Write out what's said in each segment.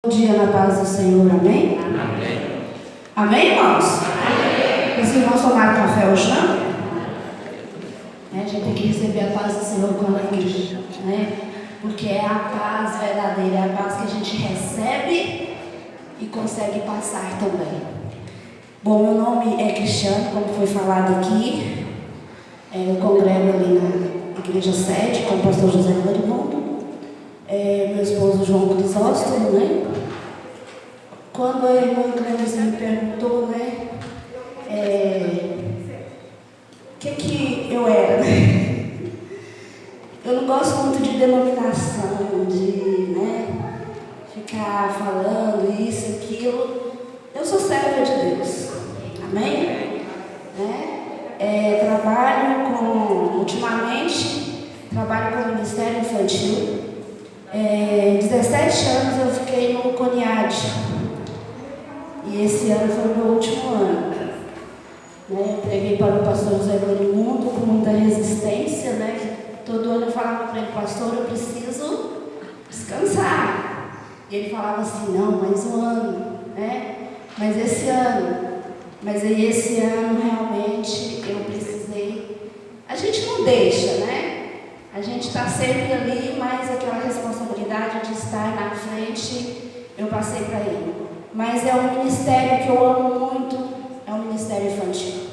Bom dia na paz do Senhor, amém? Amém. Amém, irmãos? Amém. Os irmãos tomaram café hoje, não? A gente tem que receber a paz do Senhor com alegria, né? Porque é a paz verdadeira, é a paz que a gente recebe e consegue passar também. Bom, meu nome é Cristiano, como foi falado aqui. Eu congrego ali na igreja sede com o pastor José Larimundo. Meu esposo João Crisóstomo, né? Quando a irmã Cleide me perguntou, né? O que eu era, né? Eu não gosto muito de denominação, de, né, ficar falando isso, aquilo. Eu sou serva de Deus, amém? Ultimamente, trabalho com o Ministério Infantil. 17 anos eu fiquei no CONIAD. E esse ano foi o meu último ano. Eu preguei para o pastor José Larimundo com muita resistência, né? Todo ano eu falava para ele, pastor, eu preciso descansar. E ele falava assim, não, mais um ano, né? Mas esse ano realmente eu precisei. A gente não deixa, né? A gente está sempre ali, mas aquela responsabilidade de estar na frente, eu passei para ele. Mas é um ministério que eu amo muito, é um ministério infantil,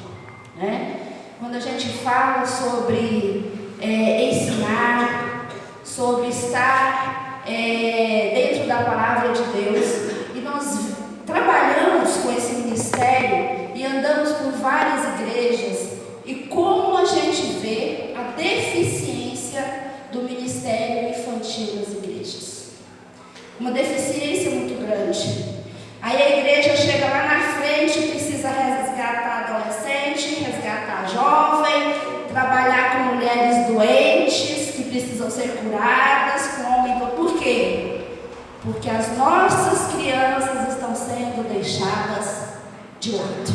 né? Quando a gente fala sobre ensinar, sobre estar dentro da palavra de Deus, e nós trabalhamos com esse ministério e andamos por várias igrejas, e como a gente vê a deficiência do ministério infantil nas igrejas. Uma deficiência muito grande. Aí a igreja chega lá na frente e precisa resgatar adolescente, resgatar jovem, trabalhar com mulheres doentes que precisam ser curadas, com homens. Por quê? Porque as nossas crianças estão sendo deixadas de lado.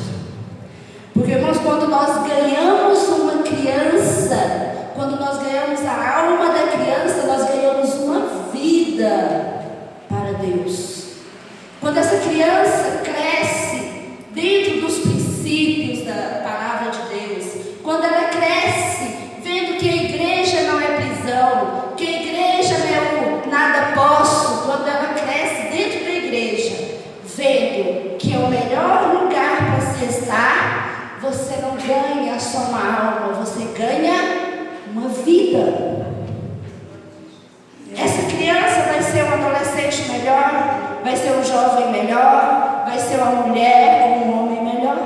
Porque, irmãos, quando nós ganhamos uma criança, quando nós ganhamos a alma da criança, nós ganhamos uma vida para Deus. Quando essa criança cresce dentro dos princípios da palavra de Deus, quando ela cresce vendo que a igreja não é prisão, que a igreja não é o nada posso, quando ela cresce dentro da igreja, vendo que é o melhor lugar para se estar, você não ganha só uma alma, você ganha uma vida. Essa criança vai ser um adolescente melhor, vai ser um jovem melhor, vai ser uma mulher ou um homem melhor.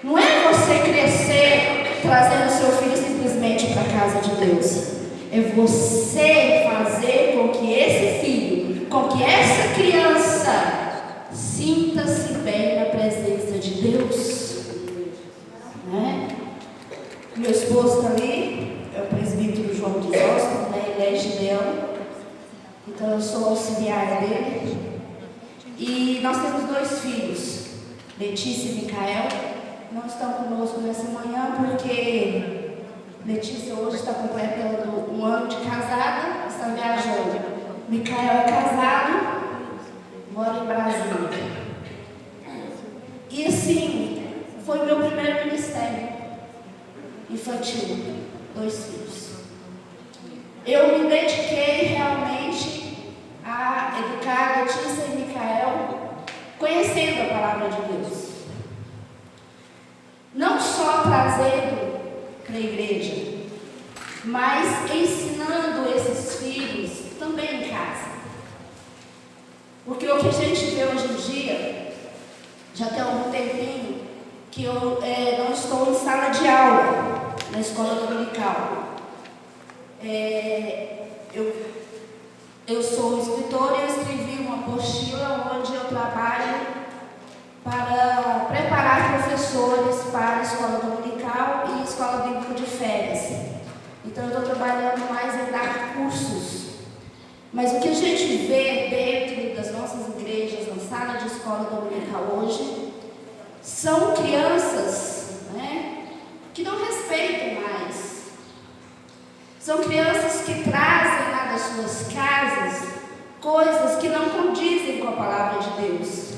Não é você crescer trazendo seu filho simplesmente para a casa de Deus. É você fazer com que esse filho, com que essa criança sinta-se bem na presença de Deus. Né? Meu esposo está ali, é o presbítero João Crisóstomo, né? Ele é gideão. Então eu sou auxiliar dele. E nós temos 2 filhos, Letícia e Micael. Não estão conosco nessa manhã porque Letícia hoje está completando 1 ano de casada, está viajando. Micael é casado, mora em Brasília. E assim, foi o meu primeiro ministério infantil, 2 filhos. Eu me dediquei realmente a educar Letícia e Micael, conhecendo a palavra de Deus. Não só trazendo para a igreja, mas ensinando esses filhos também em casa. Porque o que a gente vê hoje em dia, já tem algum tempinho, que eu não estou em sala de aula na escola dominical. Eu sou escritora e eu escrevi uma apostila onde eu trabalho para preparar professores para a escola dominical e escola bíblica de férias. Então eu estou trabalhando mais em dar cursos. Mas o que a gente vê dentro das nossas igrejas, na sala de escola dominical hoje, são crianças, né, que não respeitam mais. São crianças que trazem lá das suas casas coisas que não condizem com a palavra de Deus,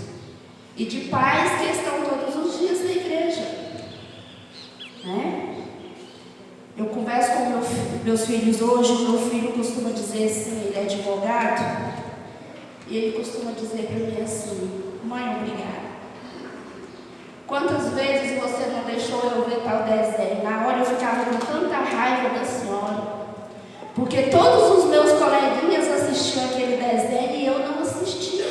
e de pais que estão todos os dias na igreja, né? Eu converso com meus filhos hoje. O meu filho costuma dizer assim, ele é advogado, e ele costuma dizer para mim assim: mãe, obrigada. Quantas vezes você não deixou eu ver tal desenho? Na hora eu ficava com tanta raiva da senhora, porque todos os meus coleguinhas assistiam aquele desenho e eu não assistia.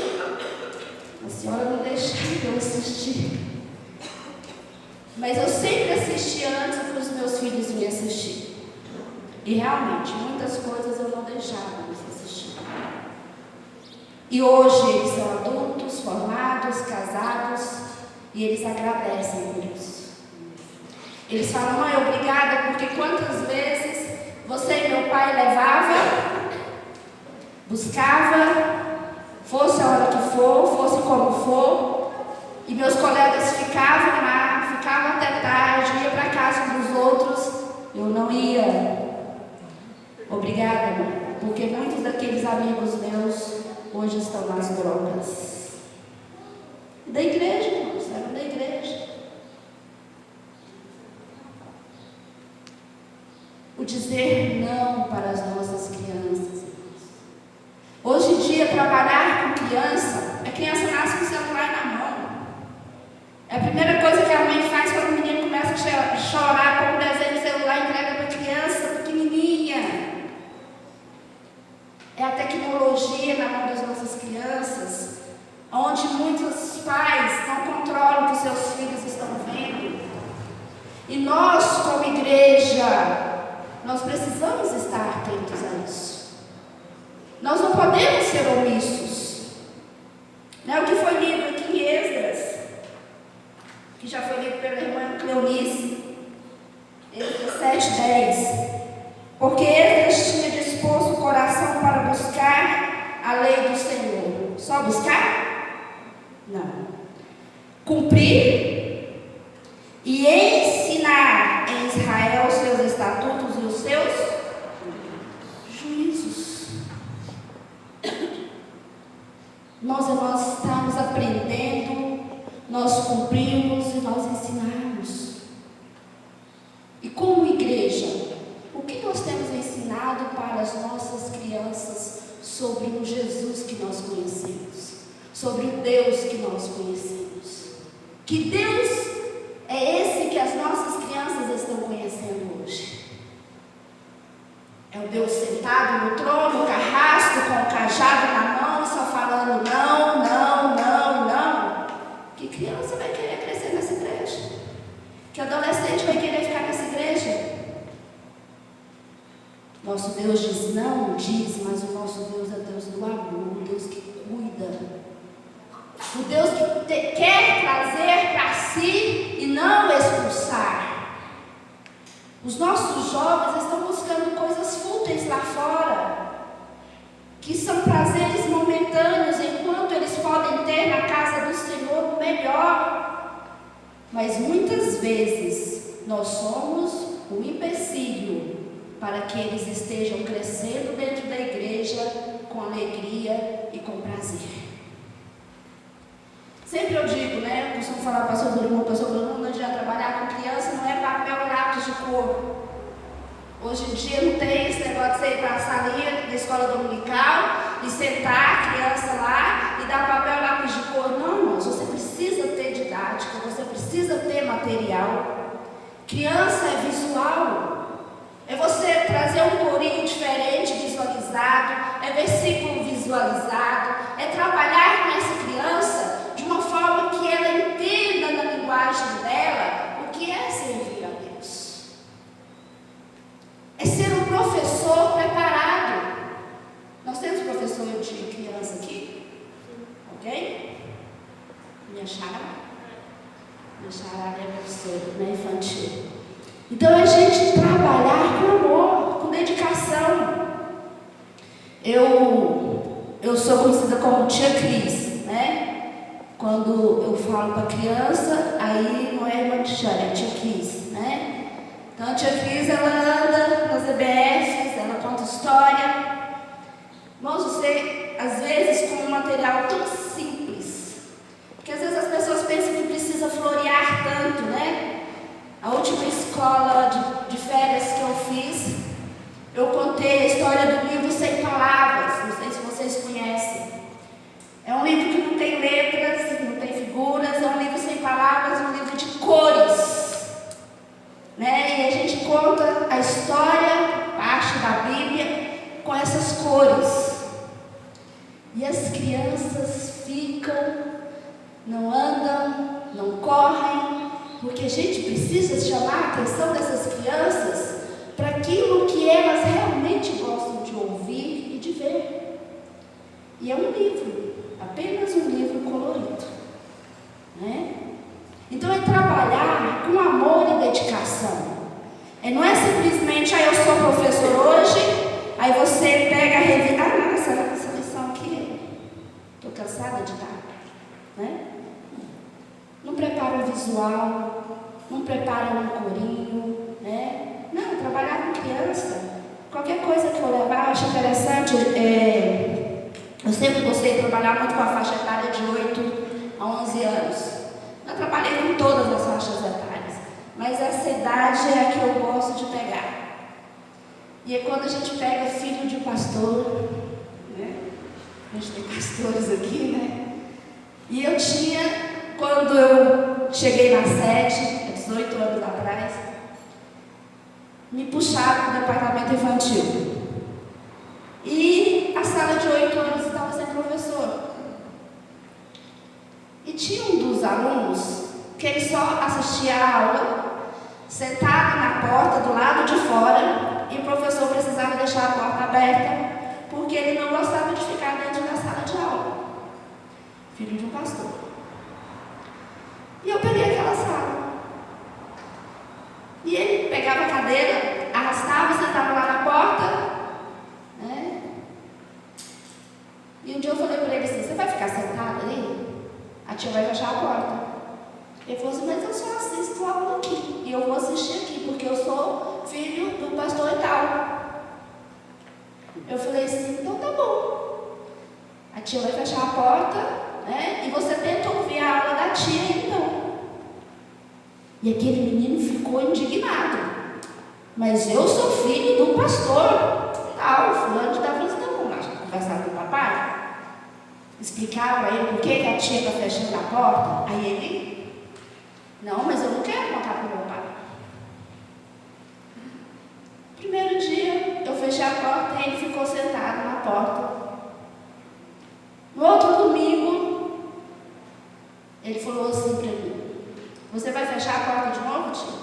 A senhora não deixava eu assistir. Mas eu sempre assistia antes que os meus filhos me assistir. E realmente, muitas coisas eu não deixava eles assistir. E hoje eles são adultos, formados, casados, e eles agradecem por isso. Eles falam: mãe, obrigada, porque quantas vezes você e meu pai levava, buscava, fosse a hora que for, fosse como for, e meus colegas ficavam lá, ficavam até tarde, ia para casa dos outros, eu não ia. Obrigada, mãe, porque muitos daqueles amigos meus hoje estão nas drogas. Da igreja, irmãos, eram da igreja. O dizer não para as nossas crianças, irmãos. Hoje em dia, trabalhar com criança, a criança nasce com o celular na mão. É a primeira coisa que a mãe faz quando o menino começa a chorar, com o desenho do celular, entrega para a criança pequenininha. É a tecnologia na mão das nossas crianças, onde muitos pais não controlam o que seus filhos estão vendo. E nós, como igreja, nós precisamos estar atentos a isso. Nós não podemos ser omissos. Não é o que foi lido aqui em Esdras, que já foi lido pela irmã Cleonice, Esdras 7:10. Porque Esdras tinha disposto o coração para buscar a lei do Senhor. Só buscar? Não. Cumprir e ensinar em Israel os seus estatutos e os seus juízos. Nós estamos aprendendo, nós cumprimos e nós ensinamos. E como igreja, o que nós temos ensinado para as nossas crianças sobre o Jesus que nós conhecemos? Sobre o Deus que nós conhecemos? Que Deus é esse que as nossas crianças estão conhecendo hoje? É o Deus sentado no trono, carrasco, com o cajado na mão, só falando não, não, não, não? Que criança vai querer crescer nessa igreja? Que adolescente vai querer ficar nessa igreja? Nosso Deus diz não, diz, mas o nosso Deus é Deus do amor, o Deus que cuida. O Deus que quer trazer para si e não expulsar. Os nossos jovens estão buscando coisas fúteis lá fora, que são prazeres momentâneos, enquanto eles podem ter na casa do Senhor o melhor. Mas muitas vezes nós somos um empecilho para que eles estejam crescendo dentro da igreja com alegria e com prazer. Sempre eu digo, né? Eu costumo falar para o pastor Bruno, não adianta trabalhar com criança, não é papel, lápis de cor. Hoje em dia não tem esse negócio de você ir para a salinha da escola dominical e sentar a criança lá e dar papel, lápis de cor. Não, irmãos, você precisa ter didática, você precisa ter material. Criança é visual. É você trazer um corinho diferente, visualizado, é versículo visualizado, é trabalhar com essa criança de uma forma que ela entenda na linguagem dela o que é servir a Deus. É ser um professor preparado. Nós temos professor de criança aqui? Ok? Minha chará é professora, né, infantil. Então a gente trabalhar com amor, com dedicação. Eu sou conhecida como tia Cris, né? Quando eu falo para a criança, aí não é irmã de Xana, é tia Cris, né? Então a tia Cris, ela anda nas EBFs, ela conta história. Irmãos, você às vezes, com um material tão simples, porque às vezes as pessoas pensam que precisa florear tanto, né? A última escola de férias que eu fiz, eu contei a história do livro Sem Palavras, não sei se vocês conhecem. É um livro que não tem letras, não tem figuras, é um livro sem palavras, um livro de cores, né? E a gente conta a história, parte da Bíblia, com essas cores. E as crianças ficam, não andam, não correm, porque a gente precisa chamar a atenção dessas crianças para aquilo que elas realmente gostam de ouvir e de ver. E é um livro, apenas um livro colorido, né? Então é trabalhar com amor e dedicação. Não é simplesmente, eu sou professor hoje, aí você pega a revista, não, essa lição aqui, estou cansada de dar, né? Não prepara o visual, não prepara um corinho, né? Não, trabalhar com criança, qualquer coisa que eu levar, eu acho interessante. Eu sempre gostei de trabalhar muito com a faixa etária de 8 a 11 anos. Eu trabalhei com todas as faixas etárias, mas essa idade é a que eu gosto de pegar. E é quando a gente pega filho de pastor, né? A gente tem pastores aqui, né? E eu tinha, quando eu cheguei na sede, 18 anos atrás, me puxaram para o departamento infantil. E a sala de 8 anos estava sem professor. E tinha um dos alunos que ele só assistia a aula, sentado na porta do lado de fora, e o professor precisava deixar a porta aberta, porque ele não gostava de ficar dentro da sala de aula. Filho de um pastor. E eu peguei aquela sala. E ele pegava a cadeira, arrastava, sentava lá na porta, né? E um dia eu falei para ele assim, você vai ficar sentado ali? A tia vai fechar a porta. Ele falou assim, mas eu só assisto a aula aqui. E eu vou assistir aqui, porque eu sou filho do pastor e tal. Eu falei assim, então tá bom. A tia vai fechar a porta, né? E você tenta ouvir a aula da tia, então. E aquele menino ficou indignado. Mas eu sou filho do pastor. Tal, fulano de tal. Eu falei assim, então vamos lá conversar com o papai. Explicar para ele por que a tia está fechando a porta. Aí ele, não, mas eu não quero contar para o meu pai. Primeiro dia, eu fechei a porta e ele ficou sentado na porta. No outro domingo, ele falou assim para mim, você vai fechar a porta de novo, tia?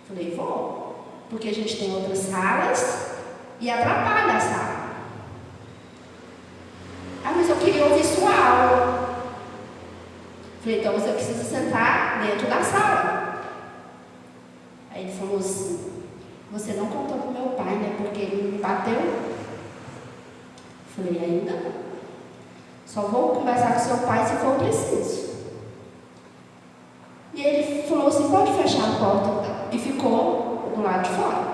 Falei, vou, porque a gente tem outras salas e atrapalha a sala. Ah, mas eu queria ouvir sua aula. Falei, então você precisa sentar dentro da sala. Aí ele falou assim, você não contou para o meu pai, né? Porque ele me bateu. Falei, ainda não. Só vou conversar com seu pai se for preciso. E ele falou assim, pode fechar a porta. E ficou do lado de fora.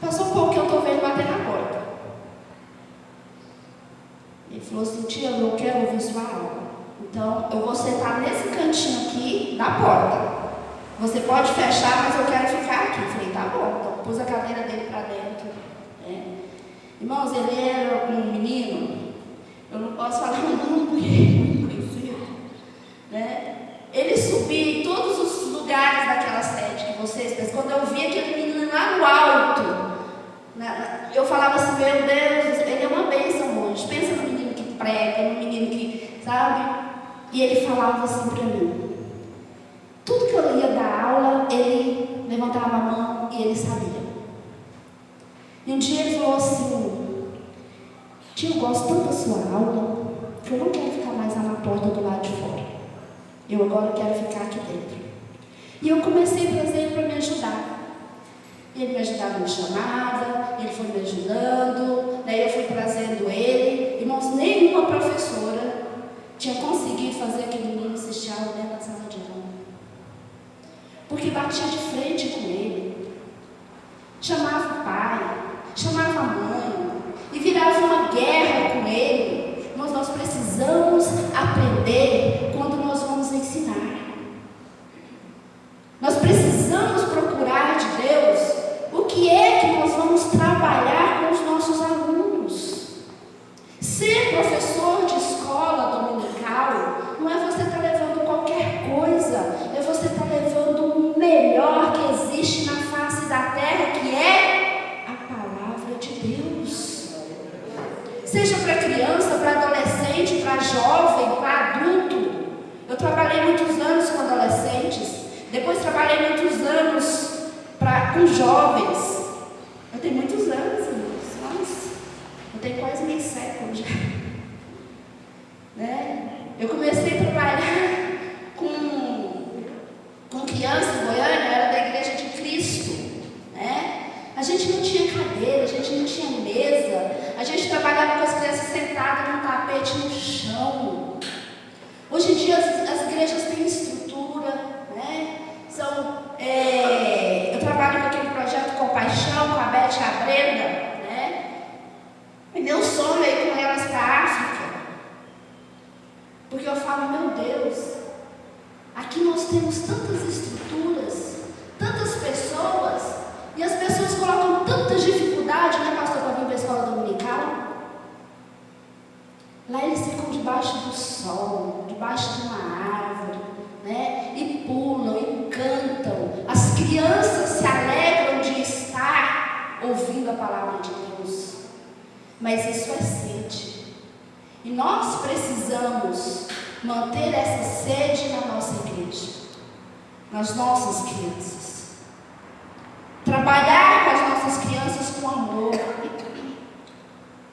Passou um pouco que eu estou vendo bater na porta. Ele falou assim, tia, eu quero ouvir sua aula. Então, eu vou sentar nesse cantinho aqui da porta. Você pode fechar, mas eu quero ficar aqui. Eu falei, tá bom. Então, pus a cadeira dele para dentro. Né? Irmãos, ele era um menino, eu não posso falar o nome porque ele é muito conhecido. Né? Ele subia em todos os lugares daquela sede que vocês pensam. Quando eu via aquele menino lá no alto, eu falava assim, meu Deus, ele é uma bênção hoje. Pensa no menino que prega, no menino que, sabe? E ele falava assim para mim. Tudo que eu ia dar aula, ele levantava a mão e ele sabia. E um dia ele falou assim, tia, eu gosto tanto da sua aula, que eu não quero ficar mais lá na porta do lado de fora. Eu agora quero ficar aqui dentro. E eu comecei a trazer ele para me ajudar. Ele me ajudava na chamada, ele foi me ajudando, daí eu fui trazendo ele. Irmãos, nenhuma professora tinha conseguido fazer aquele menino assistir aula dentro da sala de aula. Porque batia de frente com ele, chamava o pai, chamava a mãe, e virava uma guerra para criança, para adolescente, para jovem, para adulto. Eu trabalhei muitos anos com adolescentes, depois trabalhei muitos anos com jovens. Eu tenho muitos anos, irmãos. Nossa, eu tenho quase meio século já. Né? Eu comecei a trabalhar com criança em Goiânia, eu era da Igreja de Cristo. Né? A gente não tinha cadeira, a gente não tinha mesa, a gente trabalhava com as crianças sentadas num tapete no chão. Hoje em dia as igrejas têm estrutura, né? Eu trabalho com aquele projeto Compaixão, com a Beth e a Brenda, né? E meu sonho é ir com elas para a África. Porque eu falo, meu Deus, aqui nós temos tantas estruturas, tantas pessoas, e as pessoas colocam tanta dificuldade, né, pastor, para vir para a escola dominical? Lá eles ficam debaixo do sol, debaixo de uma árvore, né? E pulam, e cantam. As crianças se alegram de estar ouvindo a palavra de Deus. Mas isso é sede. E nós precisamos manter essa sede na nossa igreja, nas nossas crianças. Trabalhar com as nossas crianças com amor.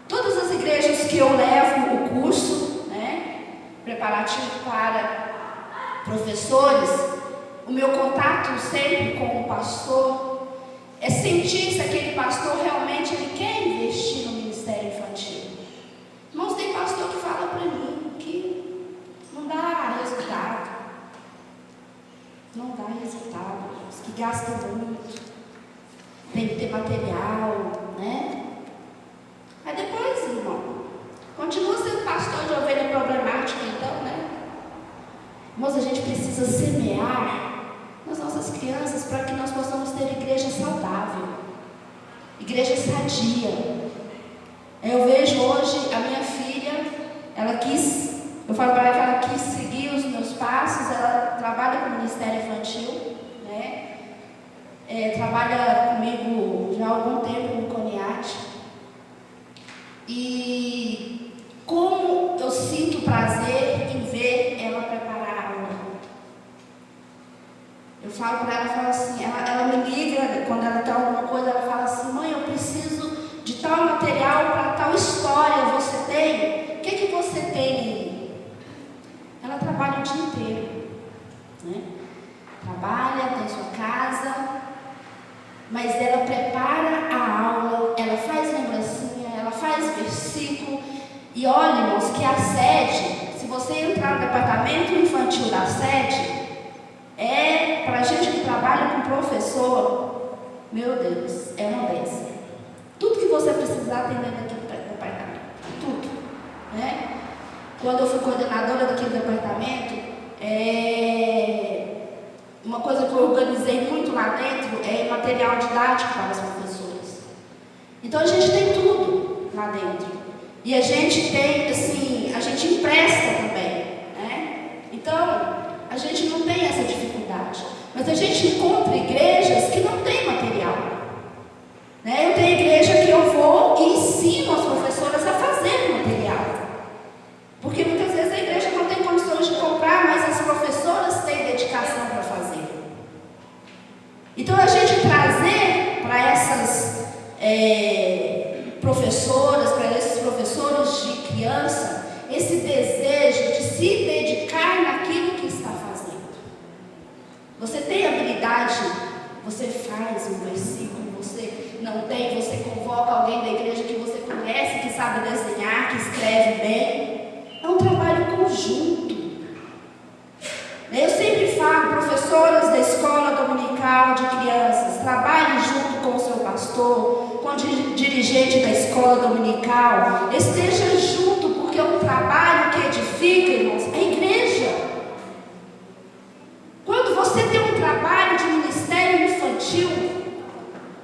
Todas as igrejas que eu levo o curso, né, preparativo para professores, o meu contato sempre com o pastor é sentir se aquele pastor realmente ele quer investir no ministério infantil. Irmãos, tem pastor que fala para mim que não dá resultado. Não dá resultado, que gasta muito, tem que ter material, né? Aí depois, irmão, continua sendo pastor de ovelha problemática, então, né? Irmãos, a gente precisa semear nas nossas crianças para que nós possamos ter igreja saudável, igreja sadia. Eu vejo hoje a minha filha, eu falo para ela que ela quis seguir os meus passos, ela trabalha com o Ministério Infantil, né? Trabalha comigo já há algum tempo no CONIAT. E como eu sinto prazer em ver ela preparar a aula. Eu falo para ela, falo assim, ela me liga, quando ela tem alguma coisa, ela fala assim, mãe, eu preciso de tal material para tal história, você tem? O que você tem? Ela trabalha o dia inteiro, né? Trabalha, tem sua casa, mas ela prepara a aula, ela faz lembrancinha, ela faz versículo. E olha, irmãos, que a sede, se você entrar no departamento infantil da sede, para a gente que trabalha com professor, meu Deus, é uma bênção. Tudo que você precisar tem dentro daquele departamento, tudo, né? Quando eu fui coordenadora daquele departamento, uma coisa que eu organizei muito lá dentro é material didático para as professoras. Então a gente tem tudo lá dentro. E a gente tem, assim, a gente empresta também, né? Então, a gente não tem essa dificuldade. Mas a gente encontra igrejas que não têm material. Né? Eu tenho igreja que eu vou e ensino as professoras a fazer material. Porque muitas vezes a igreja não tem condições de comprar, mas as professoras têm dedicação para fazer. Então a gente trazer para essas professoras, para esses professores de criança, esse desejo de se dedicar naquilo que está fazendo. Você tem habilidade, você faz um versículo, você não tem, você convoca alguém da igreja que você conhece, que sabe desenhar, que escreve bem. É um trabalho conjunto. Eu sempre falo, professoras da escola dominical de crianças, trabalhe junto com o seu pastor, com o dirigente da escola dominical, esteja junto, porque é um trabalho que edifica, irmãos, a igreja. Quando você tem um trabalho de ministério infantil,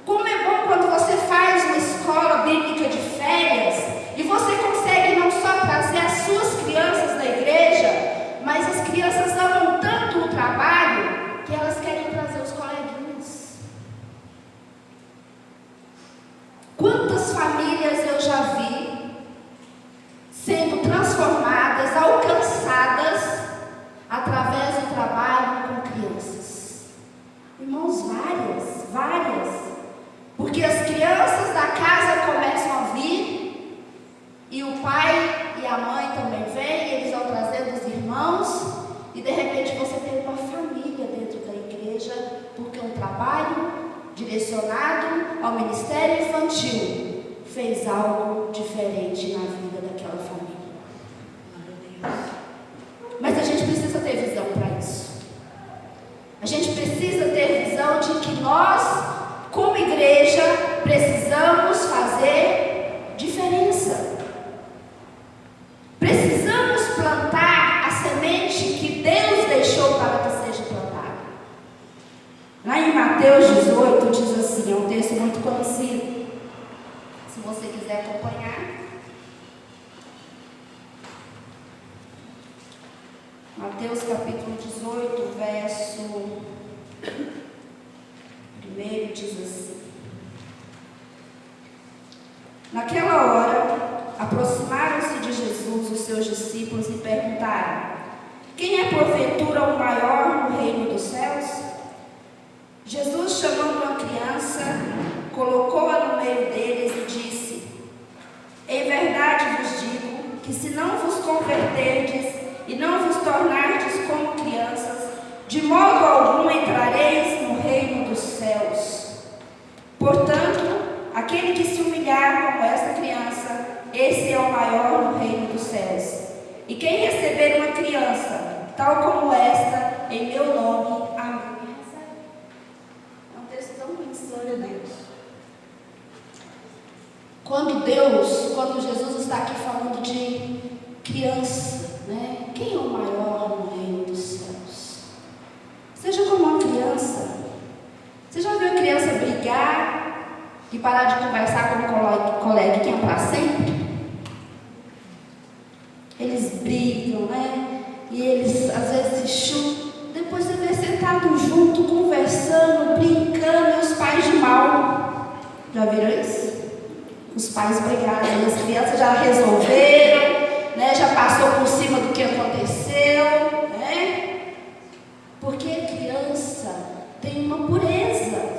como é bom quando você faz uma escola bíblica de férias, e você consegue não só várias. Porque as crianças da casa começam a vir, e o pai e a mãe também vêm, e eles vão trazendo os irmãos, e de repente você tem uma família dentro da igreja, porque um trabalho direcionado ao ministério infantil fez algo diferente na vida daquela família. Mas a gente precisa ter visão para isso. A gente precisa ter visão de que nós, como igreja, precisamos fazer diferença. Precisamos plantar a semente que Deus deixou para que seja plantada. Lá em Mateus 18 diz assim, é um texto muito conhecido. Se você quiser acompanhar. Mateus capítulo 18, verso 1 diz assim: Naquela hora, aproximaram-se de Jesus os seus discípulos e perguntaram: Quem é porventura o maior no reino dos céus? Jesus, chamando uma criança, colocou-a no meio deles e disse: Em verdade vos digo que se não vos converterdes e não vos tornardes como crianças, de modo algum entrareis no reino dos céus. Portanto, aquele que se humilhar como esta criança, esse é o maior no reino dos céus. E quem receber uma criança, tal como esta, em meu nome, amém. É um texto tão bonito, glória a Deus. Quando Jesus está aqui falando de criança, né? Quem é o maior no reino dos céus? Seja como uma criança. Você já viu a criança brigar e parar de conversar com um coleguinha para sempre? Eles brigam, né? E eles às vezes se chutam. Depois você vê sentado junto, conversando, brincando, e os pais de mal. Já viram isso? Os pais brigaram, e as crianças já resolveram, né? Já passou por cima do que aconteceu, né? Porque a criança tem uma pureza.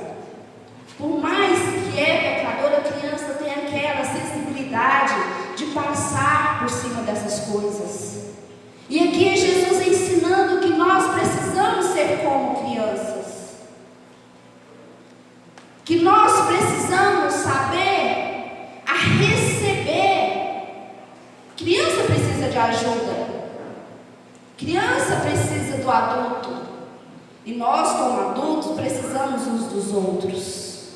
Por mais que é pecadora, a criança tem aquela sensibilidade de passar por cima dessas coisas. E aqui é Jesus ensinando que nós precisamos ser como crianças. Que nós precisamos saber a receber. Criança precisa de ajuda. Criança precisa do adulto. E nós, como adultos, precisamos uns dos outros.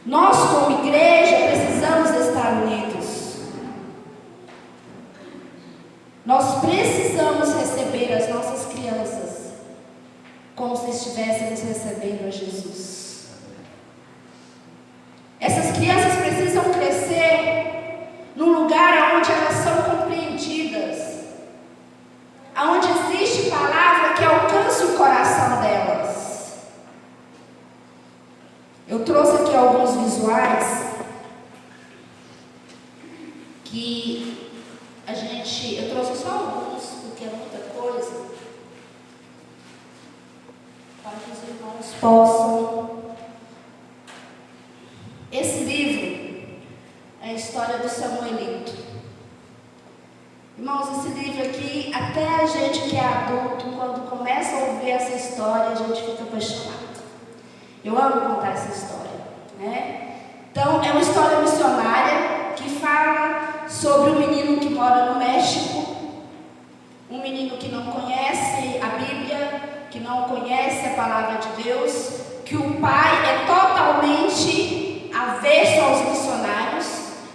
Nós, como igreja, precisamos estar unidos. Nós precisamos receber as nossas crianças como se estivéssemos recebendo a Jesus. Essas crianças precisam crescer num lugar onde elas são compreendidas, onde existe palavra que alcance o coração delas. Eu trouxe aqui alguns visuais que eu trouxe só alguns, porque é muita coisa, para que os irmãos possam. Esse livro é a história do Samuelito. Irmãos, esse livro aqui, até a gente que é adulto, quando começa a ouvir essa história, a gente fica apaixonado. Eu amo contar essa história, né? Então, é uma história missionária que fala sobre um menino que mora no México, um menino que não conhece a Bíblia, que não conhece a palavra de Deus, que o pai é totalmente avesso aos missionários,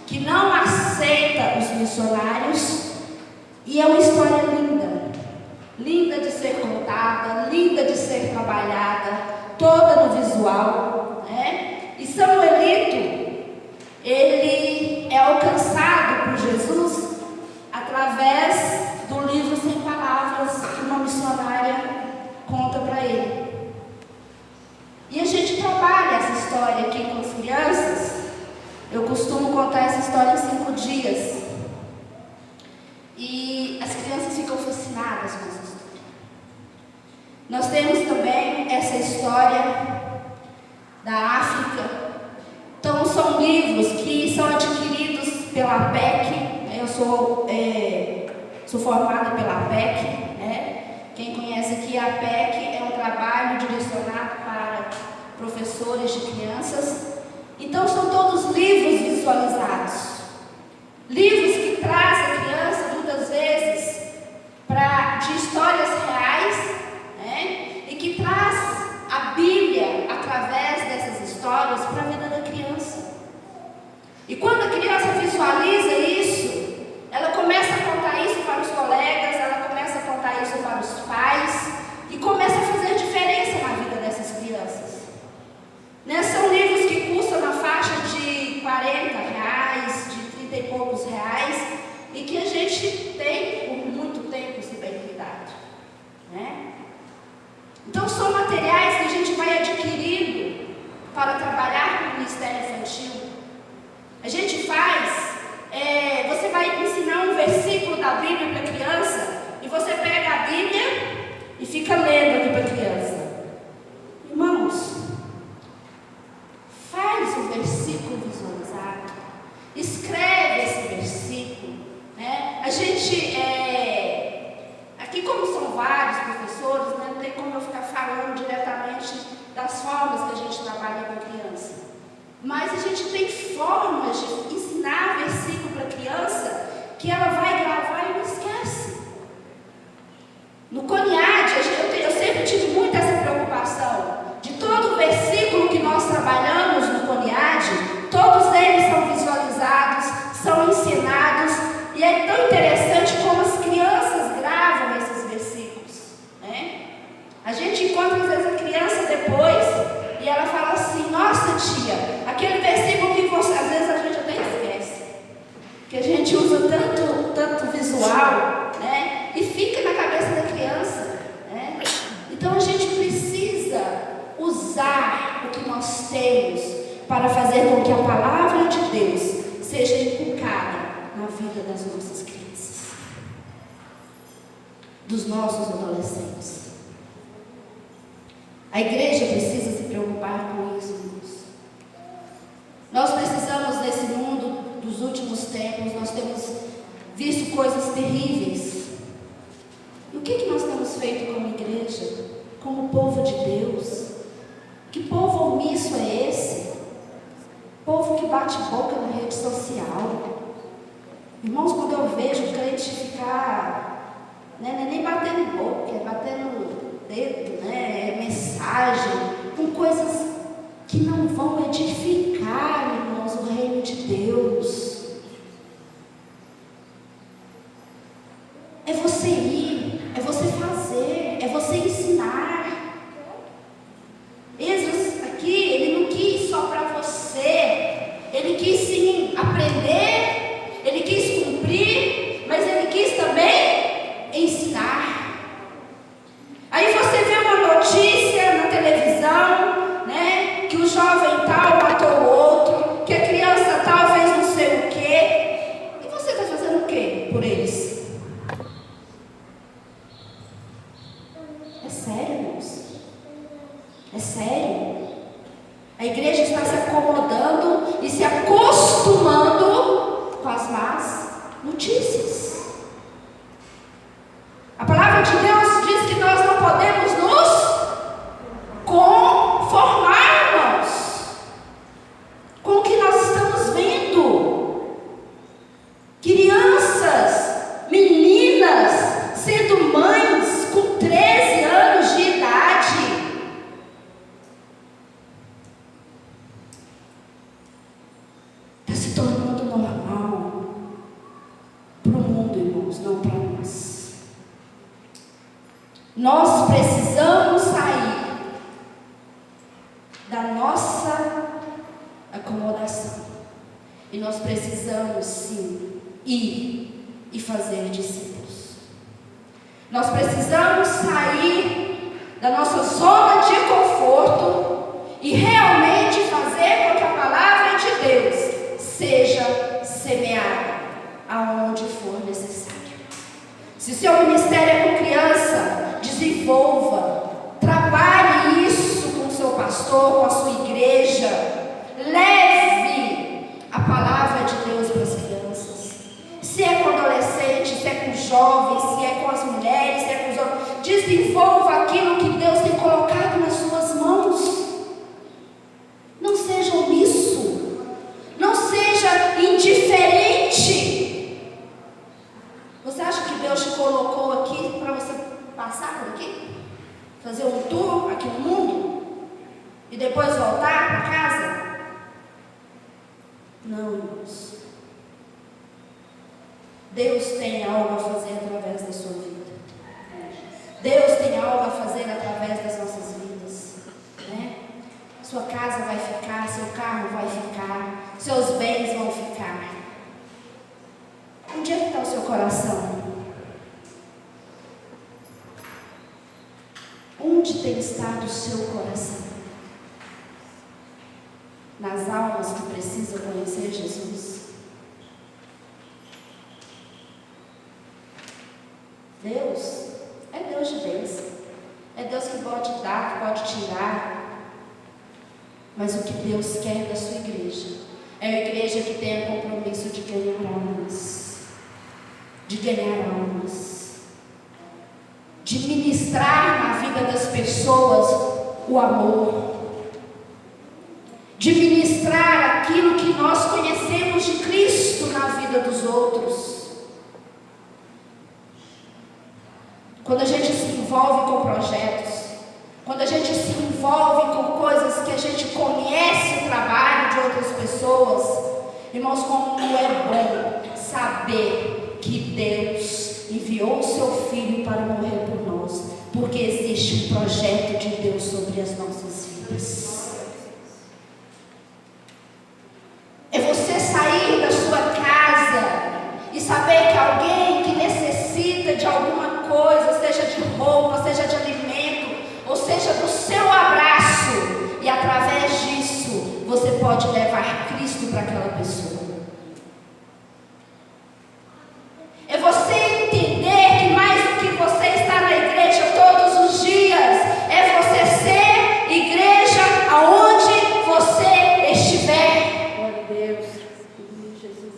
que não aceita os missionários, e é uma história linda, linda de ser contada, linda de ser trabalhada, toda no visual, né? E Samuelito, ele é alcançado por Jesus através do livro Sem Palavras que uma missionária conta para ele. E a gente trabalha essa história aqui com as crianças. Eu costumo contar essa história em 5 dias. E as crianças ficam fascinadas com essa história. Nós temos também essa a história da África. Então, são livros que são adquiridos pela APEC. Eu sou formada pela APEC, né? Quem conhece aqui a APEC é um trabalho direcionado para professores de crianças. Então, são todos livros visualizados. Livros que trazem a criança, muitas vezes, de histórias reais, né? E que traz a Bíblia, através dessas histórias, para a vida da criança. E quando a criança visualiza isso, ela começa a contar isso para os colegas, ela começa a contar isso para os pais, e começa a fazer diferença na vida dessas crianças. Né? São livros que custam na faixa de R$40, de 30 e poucos reais, e que a gente tem por muito tempo, se bem cuidado. Né? Então, são materiais que a gente vai adquirindo para trabalhar com o Ministério Infantil. A gente você vai ensinar um versículo da Bíblia para a criança, e você pega a Bíblia e fica lendo aqui para a criança. Irmãos, faz o versículo visualizado, escreve esse versículo, né? A gente, aqui como são vários professores, né, não tem como eu ficar falando diretamente das formas que a gente trabalha com a criança. Mas a gente tem formas de ensinar versículo para a criança que ela vai gravar e não esquece. No CONIAD, eu sempre tive muito essa preocupação de todo o versículo que nós trabalhamos no CONIAD, todos eles são visualizados, são ensinados, e é tão interessante como as crianças gravam esses versículos, né? A gente encontra às vezes a criança depois e ela fala assim: nossa tia, aquele versículo que às vezes a gente até esquece, que a gente usa tanto visual, né? E fica na cabeça da criança, né? Então a gente precisa usar o que nós temos para fazer com que a palavra de Deus seja inculcada na vida das nossas crianças, dos nossos adolescentes. A igreja precisa se preocupar com isso, irmãos. Nós precisamos, nesse mundo dos últimos tempos, nós temos visto coisas terríveis. E o que nós temos feito como igreja, como povo de Deus? Que povo omisso é esse? Povo que bate boca na rede social. Irmãos, quando eu vejo o crente ficar, né, não é nem batendo boca, é batendo dedo, né, é mensagem, com coisas que não vão edificar, irmãos, o reino de Deus. É você ir, é você fazer, é você ensinar. Esdras aqui, ele não quis só para você, ele quis sim aprender, ele quis cumprir, mas ele quis também ensinar. Aí você vê uma notícia na televisão, né, que o jovem tal matou o outro, que a criança tal fez não sei o quê, e você está fazendo o quê por eles? É sério, irmãos? É sério? A igreja está se acomodando e se acostumando com as más notícias. A palavra de Deus diz que nós não podemos nos conformar, irmãos, com o que nós estamos vendo. Crianças, meninas, sendo mães com 13 anos de idade. Está se tornando normal para o mundo, irmãos, não para nós. Nós precisamos sair da nossa acomodação. E nós precisamos sim ir e fazer discípulos. Nós precisamos sair da nossa zona de conforto e realmente fazer com que a palavra de Deus seja semeada aonde for necessário. Se o seu ministério é com criança, desenvolva, trabalhe isso. pastor, com a sua igreja. Leve a palavra de Deus para as crianças. Se é com adolescentes, se é com jovens, se é com as mulheres, se é com os homens, desenvolva aquilo que Deus tem colocado nas suas mãos. Não seja omisso, não seja indiferente. Você acha que Deus te colocou aqui para você passar por aqui? Fazer um tour aqui no mundo? E depois voltar para casa? Não, irmãos. Deus tem algo a fazer através da sua vida. Deus tem algo a fazer através das nossas vidas, né? Sua casa vai ficar, seu carro vai ficar, seus bens vão ficar. Onde é que está o seu coração? Onde tem estado o seu coração? Nas almas que precisam conhecer Jesus? Deus é Deus de bênção. É Deus que pode dar, que pode tirar. Mas o que Deus quer da sua igreja é uma igreja que tenha compromisso de ganhar almas. De ganhar almas. De ministrar na vida das pessoas o amor. De ministrar aquilo que nós conhecemos de Cristo na vida dos outros. Quando a gente se envolve com projetos, quando a gente se envolve com coisas que a gente conhece o trabalho de outras pessoas, irmãos, como é bom saber que Deus enviou o seu Filho para morrer por nós, porque existe um projeto de Deus sobre as nossas vidas. É você sair da sua casa e saber que alguém que necessita de alguma coisa, seja de roupa, seja de alimento, ou seja do seu abraço, e através disso você pode levar Cristo para aquela pessoa. É você entender que mais do que você estar na igreja todos os dias, é você ser igreja aonde você estiver. Glória a Deus, Jesus.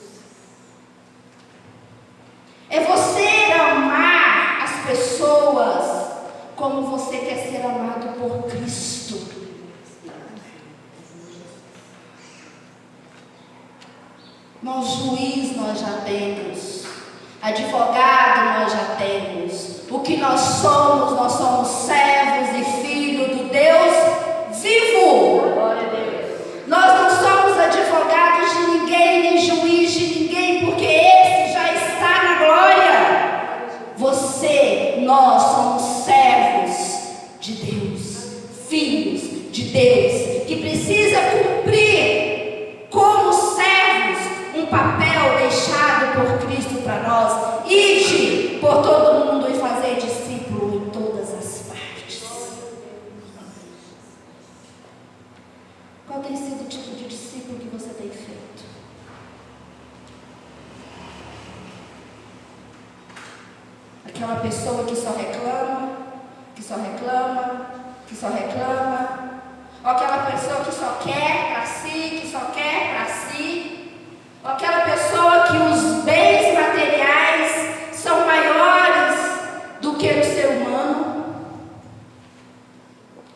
É você amar as pessoas como você quer ser amado por Cristo. Irmãos, juiz nós já temos, advogado nós já temos. O que nós somos servos e filhos do Deus vivo. Glória a Deus. Nós não somos advogados de ninguém, nem juiz de ninguém, porque esse já está na glória. Você, nós somos servos de Deus, filhos de Deus, que precisa cumprir como servos um papel deixado por Cristo para nós. Ide por todo mundo e fazer discípulo em todas as partes. Qual tem sido o tipo de discípulo que você tem feito? Aquela pessoa que só reclama, que só reclama, que só reclama. Ou aquela pessoa que só quer para si, que só quer para si. Ou aquela pessoa que os bens materiais são maiores do que o ser humano.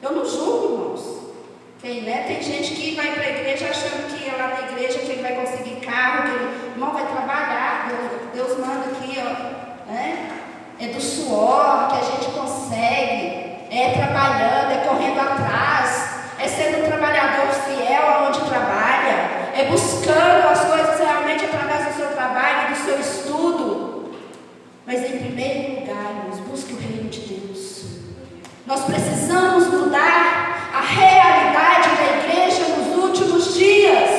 Eu não julgo, irmãos. Tem gente que vai para a igreja achando que é lá na igreja que ele vai conseguir carro, que ele, irmão, vai trabalhar. Deus manda aqui, ó, né? É do suor que a gente consegue, é trabalhando, é correndo atrás, é sendo um trabalhador fiel aonde trabalha, é buscando as coisas realmente através do seu trabalho, do seu estudo. Mas em primeiro lugar, irmãos, busque o reino de Deus. Nós precisamos mudar a realidade da igreja nos últimos dias.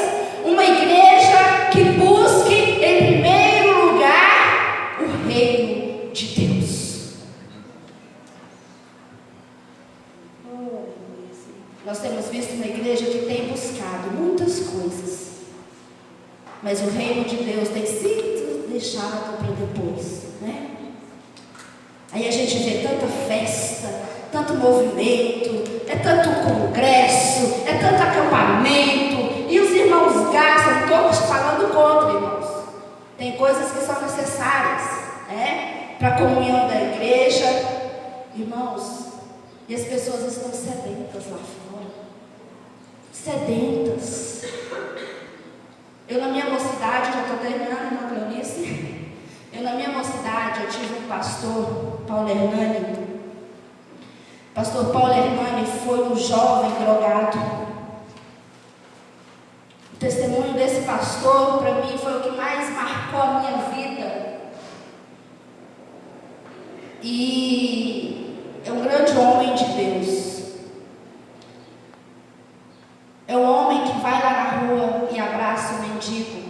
Uma igreja que busque em primeiro lugar o reino de Deus. Nós temos visto uma igreja que tem buscado muitas coisas, mas o reino de Deus tem sido deixado para depois, né? Aí a gente vê tanta festa, tanto movimento, é tanto congresso, é tanto acampamento, e os irmãos gastam, todos falando contra, irmãos. Tem coisas que são necessárias, para a comunhão da igreja, irmãos, e as pessoas estão sedentas lá fora, sedentas. Eu na minha mocidade, já estou terminando, irmã Cleonice, eu na minha mocidade, eu tive um pastor, Paulo Hernani. Pastor Paulo Hernani foi um jovem drogado. O testemunho desse pastor, para mim, foi o que mais marcou a minha vida. E é um grande homem de Deus. É um homem que vai lá na rua e abraça o mendigo.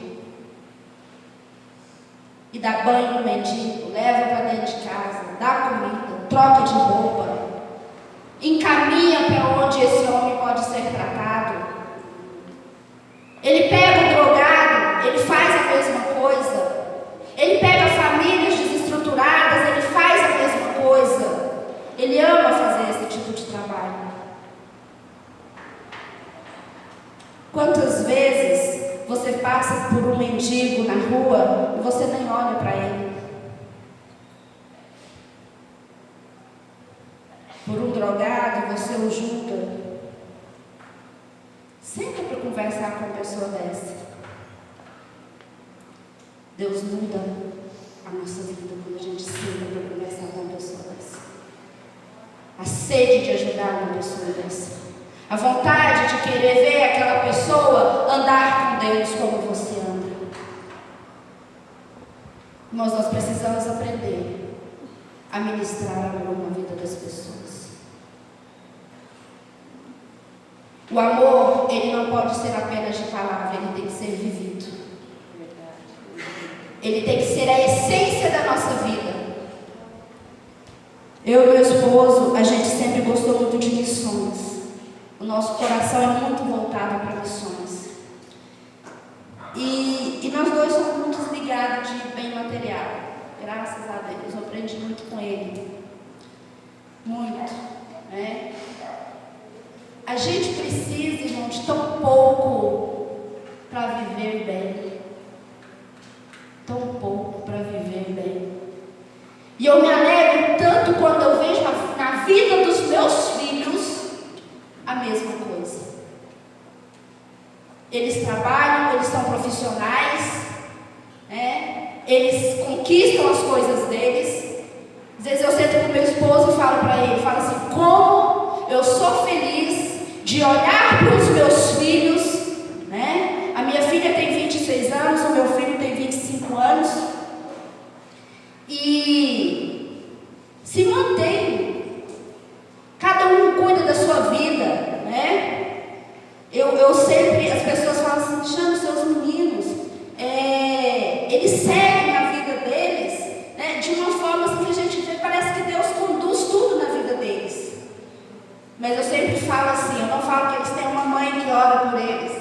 E dá banho no mendigo, leva para dentro de casa, dá comida, troca de roupa, encaminha para onde esse homem pode ser tratado. Ele pega o drogado, ele faz a mesma coisa. Ele pega famílias desestruturadas, ele faz a mesma coisa. Ele ama fazer esse tipo de trabalho. Quantas vezes você passa por um mendigo na rua e você nem olha para ele? Por um drogado, você o julga. Senta para conversar com uma pessoa dessa. Deus muda a nossa vida quando a gente senta para conversar com uma pessoa dessa. A sede de ajudar uma pessoa dessa. A vontade de querer ver aquela pessoa andar com Deus como você anda. Irmãos, nós precisamos aprender a ministrar amor na vida das pessoas. O amor, ele não pode ser apenas de palavra, ele tem que ser vivido. Ele tem que ser a essência da nossa vida. Eu e meu esposo, a gente sempre gostou muito de missões. O nosso coração é muito voltado para missões. E nós dois somos muito desligados de bem material. Graças a Deus, eu aprendi muito com ele. Muito, né? A gente precisa, irmão, de tão pouco para viver bem. Tão pouco para viver bem. E eu me alegro tanto quando eu vejo na vida dos meus filhos a mesma coisa. Eles trabalham, eles são profissionais, eles conquistam as coisas deles. Às vezes eu sento com meu esposo e falo para ele, falo assim, como eu sou feliz de olhar para os meus filhos, A minha filha tem 26 anos, o meu filho tem 25 anos, e se mantém, cada um cuida da sua vida, Eu sempre, as pessoas falam assim, chama os seus meninos, eles seguem a vida deles, de uma forma assim que a gente vê, parece que Deus conduz tudo na vida deles. Mas eu sempre falo assim, eu não falo que eles têm uma mãe que ora por eles.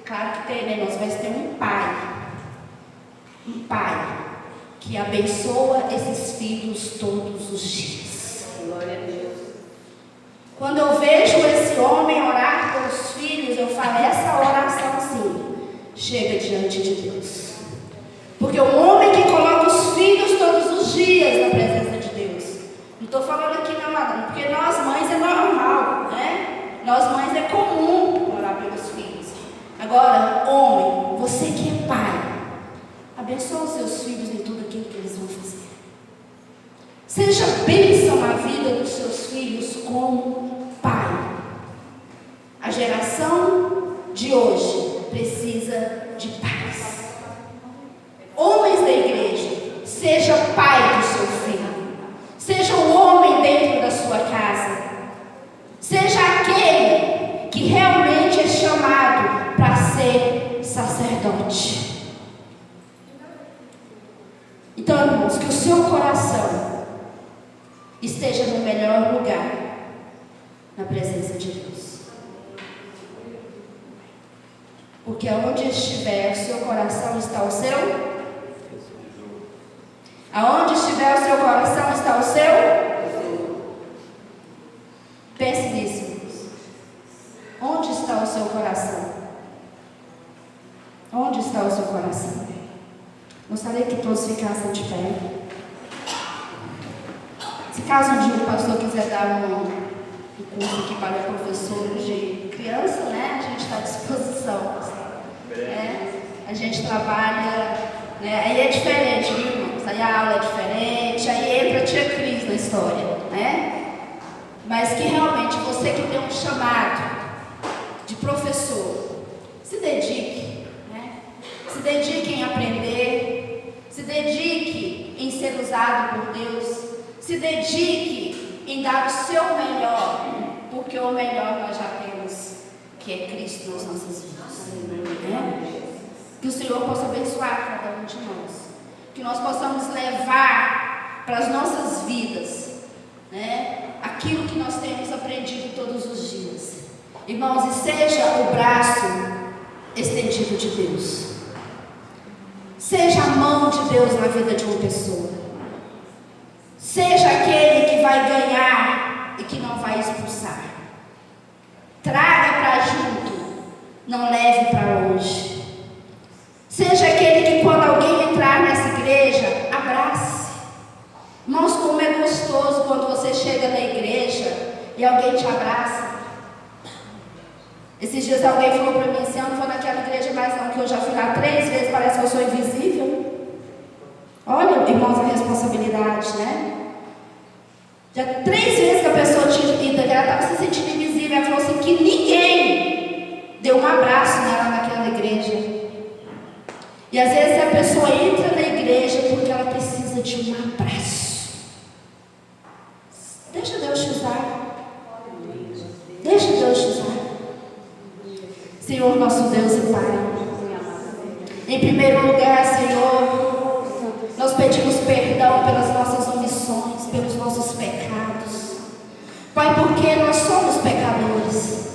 Claro que tem, né? Nós vamos ter um pai que abençoa esses filhos todos os dias. Glória a Deus. Quando eu vejo esse homem orar pelos filhos, eu falo, essa oração sim, chega diante de Deus. Porque o homem que coloca os filhos todos os dias na presença de Deus, não estou falando aqui não, porque nós mães é normal, Nós mães é comum orar pelos filhos. Agora, homem, você que é pai, abençoa os seus filhos em tudo aquilo que eles vão fazer. Seja bênção na vida dos seus filhos como pai. A geração de hoje precisa de pais. Homens da igreja, seja pai do seu filho. Seja um homem dentro da sua casa. Seja aquele que realmente é chamado para ser sacerdote. Então, irmãos, que o seu coração esteja no melhor lugar, na presença de Deus. Porque aonde estiver o seu coração está o seu. Aonde estiver o seu coração está o seu. Pense nisso, irmãos. Gostaria que todos ficassem de pé. Se caso um dia o pastor quiser dar um curso aqui para professores de criança, né? A gente está à disposição. A gente trabalha, né? Aí é diferente, viu, irmãos? Aí a aula é diferente, aí entra a tia Cris na história, né? Mas que realmente você que tem um chamado de professor, se dedique, né? Se dedique em aprender, se dedique em ser usado por Deus, se dedique em dar o seu melhor, porque o melhor nós já temos, que é Cristo nas nossas vidas. Né? Que o Senhor possa abençoar cada um de nós, que nós possamos levar para as nossas vidas, né, aquilo que nós temos aprendido todos os dias. Irmãos, e seja o braço estendido de Deus, seja a mão de Deus na vida de uma pessoa, seja aquele que vai ganhar e que não vai expulsar. Traga para junto, não leve para longe. Seja aquele que quando alguém entrar nessa igreja, abrace. Irmãos, como é gostoso quando você chega na igreja e alguém te abraça. Esses dias alguém falou para mim assim: eu não vou naquela igreja mais não, que eu já fui lá 3 vezes, parece que eu sou invisível. Olha, irmãos, a responsabilidade, né? Já 3 vezes que a pessoa tinha ido, ela estava se sentindo invisível. Ela falou assim, que ninguém deu um abraço nela naquela igreja. E às vezes a pessoa entra na igreja porque ela precisa de um abraço. Deixa Deus te usar. Deixa Deus te usar. Senhor, nosso Deus e Pai, em primeiro lugar, Senhor, nós pedimos perdão pelas nossas omissões, pelos nossos pecados. Pai, porque nós somos pecadores,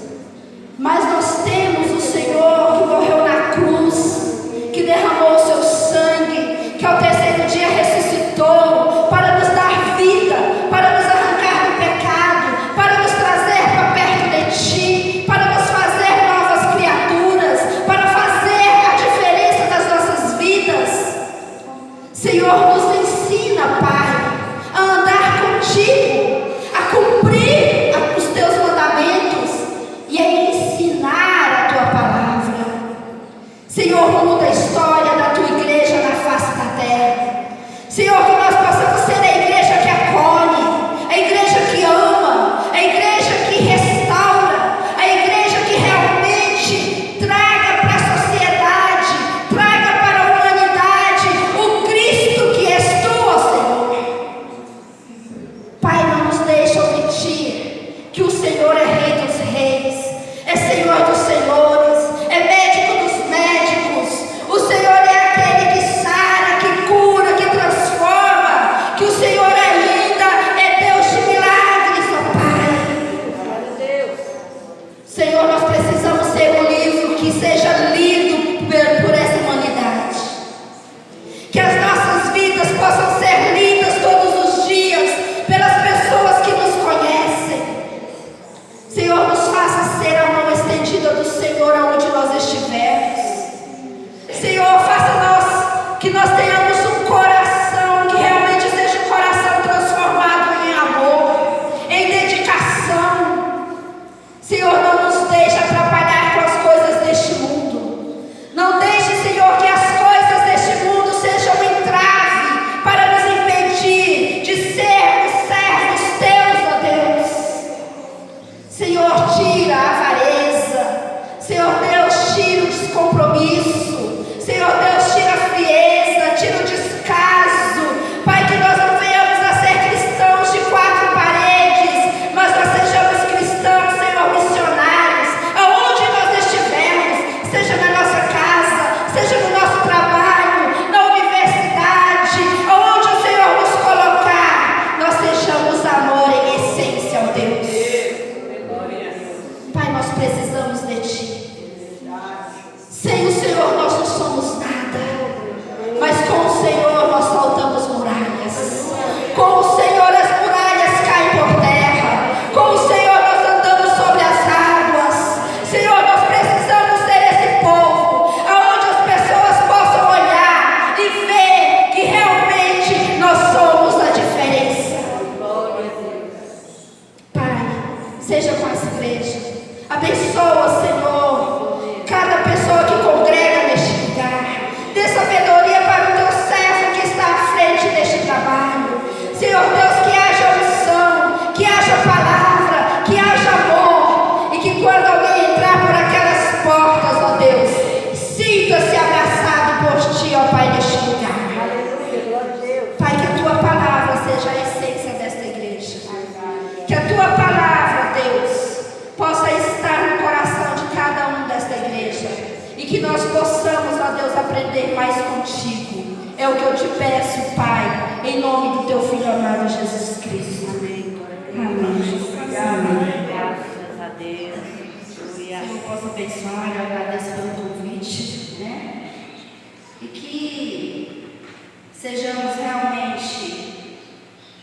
mas nós temos o Senhor que morreu na cruz, que derramou o seu sangue, que ao 3º dia ressuscitou para nos dar vida, para nos arrancar do pecado, para nos trazer para perto de Ti, para nos fazer novas criaturas, para fazer a diferença das nossas vidas. Senhor, nos ensina, Pai, a andar contigo, a cumprir os Teus mandamentos e a ensinar a Tua palavra. Senhor, muda a história da Tua igreja na face da terra. Senhor, que nós possamos ser a igreja que acolhe, a igreja que ama, a igreja que restaura, a igreja que realmente traga para a sociedade, traga para a humanidade o Cristo que és Tu, ó Senhor. Pai, não nos deixa omitir que o Senhor é Rei dos Reis, é Senhor dos Senhores, é médico dos médicos. O Senhor é aquele que sara, que cura, que transforma. contigo. É o que eu te peço, Pai, em nome do teu Filho amado Jesus Cristo. Amém. Amém. Graças a Deus. Senhor, eu posso abençoar, eu agradeço pelo convite, né? E que sejamos realmente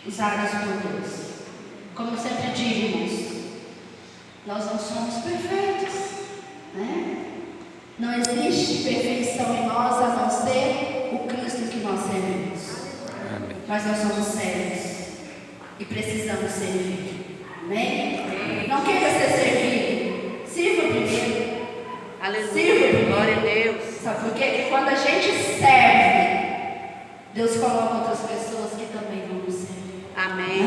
usados por Deus. Como eu sempre digo, irmãos, nós não somos perfeitos, né? Não existe perfeição em nós a não ser o Cristo que nós servimos. Mas nós somos servos e precisamos servir. Amém? Não queira ser servido, sirva primeiro. Aleluia. Sirva primeiro. Glória a Deus. Sabe por quê? Porque quando a gente serve, Deus coloca outras pessoas que também vão nos servir. Amém.